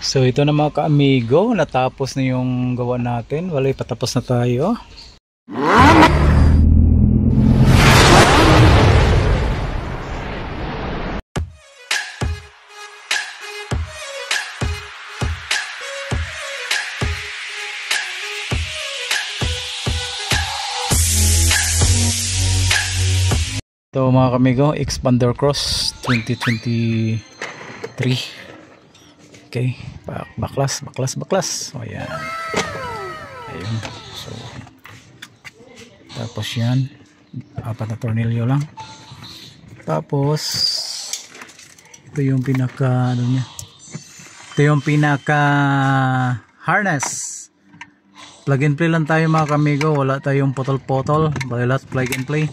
So ito na mga ka-amigo, natapos na yung gawa natin. Wala, patapos na tayo. Ito mga ka-amigo, Expander Cross 2023. Okay, baklas. O yan. Ayun. So, tapos yan, 4 na tornilyo lang. Tapos ito yung pinaka niya. Ito yung pinaka harness. Plug and play lang tayo mga ka-amigo. Wala tayong potol-potol. Lahat plug and play.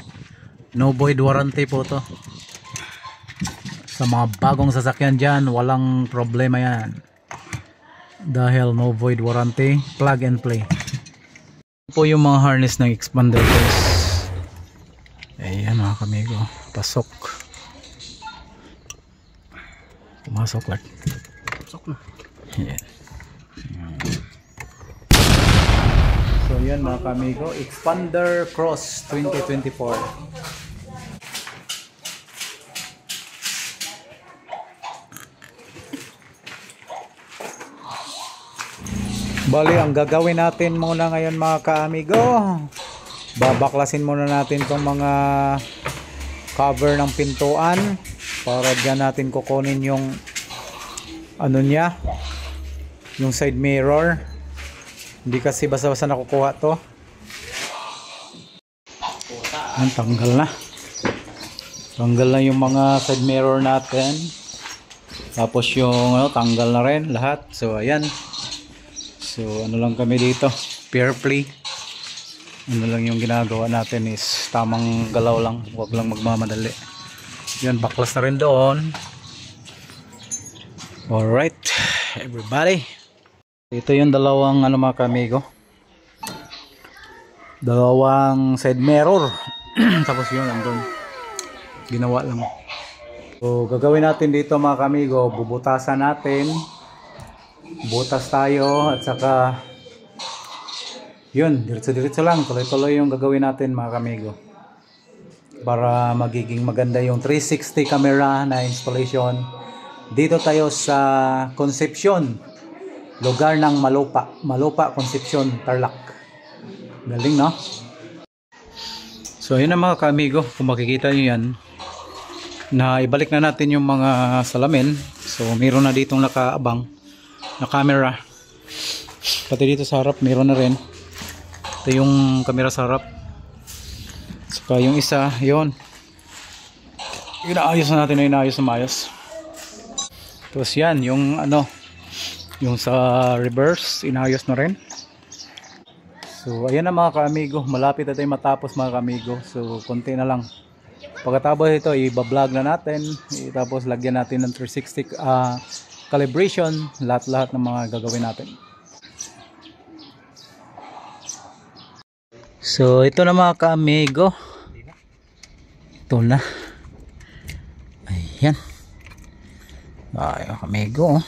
No void warranty po to. Sa mga bagong sasakyan dyan, walang problema yan. Dahil no void warranty, plug and play. Ito po yung mga harness ng Expander Cross. Ayan mga kamigo, pasok. Pumasok lang. Pasok na. Ayan. So yan mga kamigo, Expander Cross 2024. Bali, ang gagawin natin muna ngayon mga ka-amigo, babaklasin muna natin itong mga cover ng pintuan para dyan natin kukunin yung ano niya, yung side mirror. Hindi kasi basta-basta nakukuha to. Ang tanggal na yung mga side mirror natin, tapos yung tanggal na rin lahat. So ayan. So ano lang kami dito, fair play. Ano lang yung ginagawa natin is tamang galaw lang, huwag lang magmamadali. Yan, baklas na rin doon. Alright everybody, ito yung dalawang mga kamigo, dalawang side mirror. Tapos yun andun, ginawa lang. So gagawin natin dito mga kamigo, bubutasan natin. Butas tayo at saka yun, diretso lang, tuloy-tuloy yung gagawin natin mga kamigo, para magiging maganda yung 360 camera na installation. Dito tayo sa Concepcion, lugar ng Malupa Concepcion, Tarlac. Galing no? So yun na mga kamigo, kung makikita nyo yan, na ibalik na natin yung mga salamin. So mayroon na ditong nakaabang na camera, pati dito sa harap meron na rin. Ito yung camera sa harap, saka yung isa yun, inaayos na natin, inaayos na maayos. Tapos yan yung yung sa reverse, inaayos na rin. So ayan na mga ka-amigo, malapit na tayo matapos mga ka-amigo. So konti na lang. Pagkatapos ito i-vlog na natin, tapos lagyan natin ng 360 calibration, lahat-lahat ng mga gagawin natin. So ito na mga ka-amigo, ito na, ayan. Ay ka-amigo,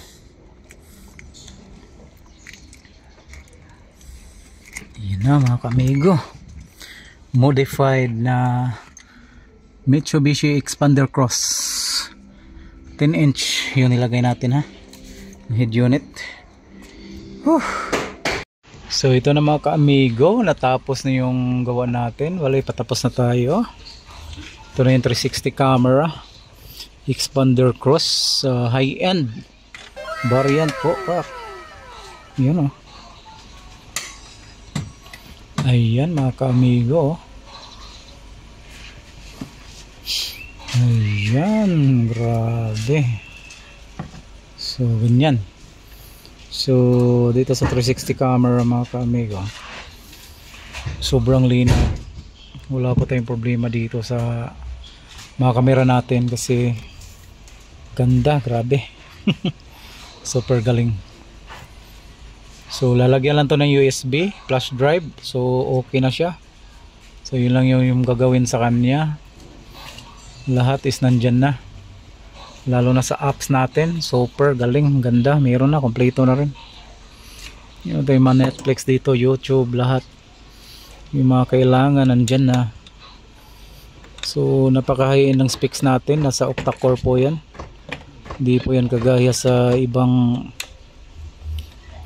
ayan na mga ka-amigo, modified na Mitsubishi Expander Cross 10-inch yung nilagay natin, ha, head unit. So ito na mga ka-amigo, natapos na yung gawa natin. Wala, patapos na tayo. Ito na yung 360 camera Expander Cross, high-end variant po. Yun ayan mga ka-amigo. Ayan, grabe. So ganyan. So dito sa 360 camera mga ka-amigo, sobrang linaw. Wala pa tayong problema dito sa mga kamera natin kasi ganda, grabe. Super galing. So lalagyan lang to ng USB flash drive, so okay na siya. So yun lang yung gagawin sa kanya. Lahat is nandyan na. lalo na sa apps natin. Super galing, ganda, meron na, kompleto na rin. Yung mga Netflix dito, YouTube, lahat yung mga kailangan nandyan na. So napaka-high-end ng specs natin, nasa octa-core po yan. Hindi po yan kagaya sa ibang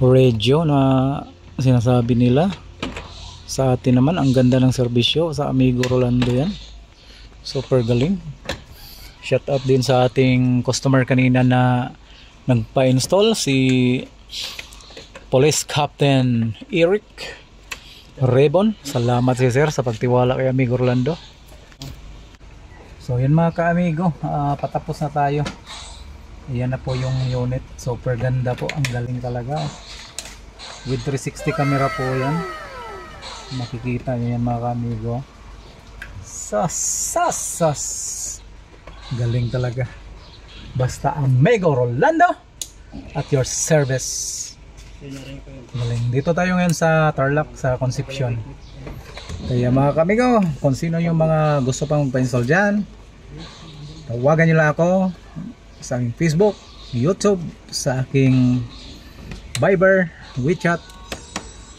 radio na sinasabi nila. Sa atin naman ang ganda ng serbisyo, sa Amigo Rolando yan, super galing. Shout out din sa ating customer kanina na nagpa-install, si Police Captain Eric Rebon. Salamat si sir sa pagtiwala kay Amigo Rolando. So yan mga ka-amigo, patapos na tayo. Ayan na po yung unit, super ganda po, ang galing talaga. With 360 camera po yan, makikita nyo yan mga ka-amigo. Sas galing talaga. Basta Amigo Rolando at your service. Galing. Dito tayo ngayon sa Tarlac, sa Concepcion. Kaya mga ka-amigo, kung sino yung mga gusto pang magpa-install dyan, tawagan nyo lang ako sa aking Facebook, YouTube, sa aking Viber, WeChat.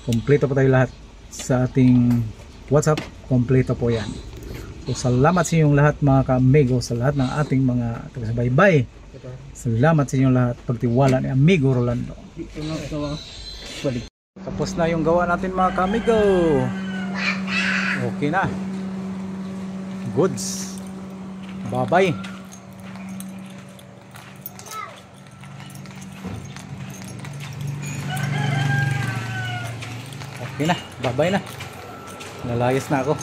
Kompleto po tayo lahat. Sa ating WhatsApp, kompleto po yan. So salamat sa inyong lahat mga ka-amigo, sa lahat ng ating mga taga-subaybay. Salamat sa inyong lahat, pagtiwala ni Amigo Rolando. Tapos na yung gawa natin mga ka-amigo. Okay na. Goods. Bye-bye. Okay na. Bye-bye na. Nalayas na ako.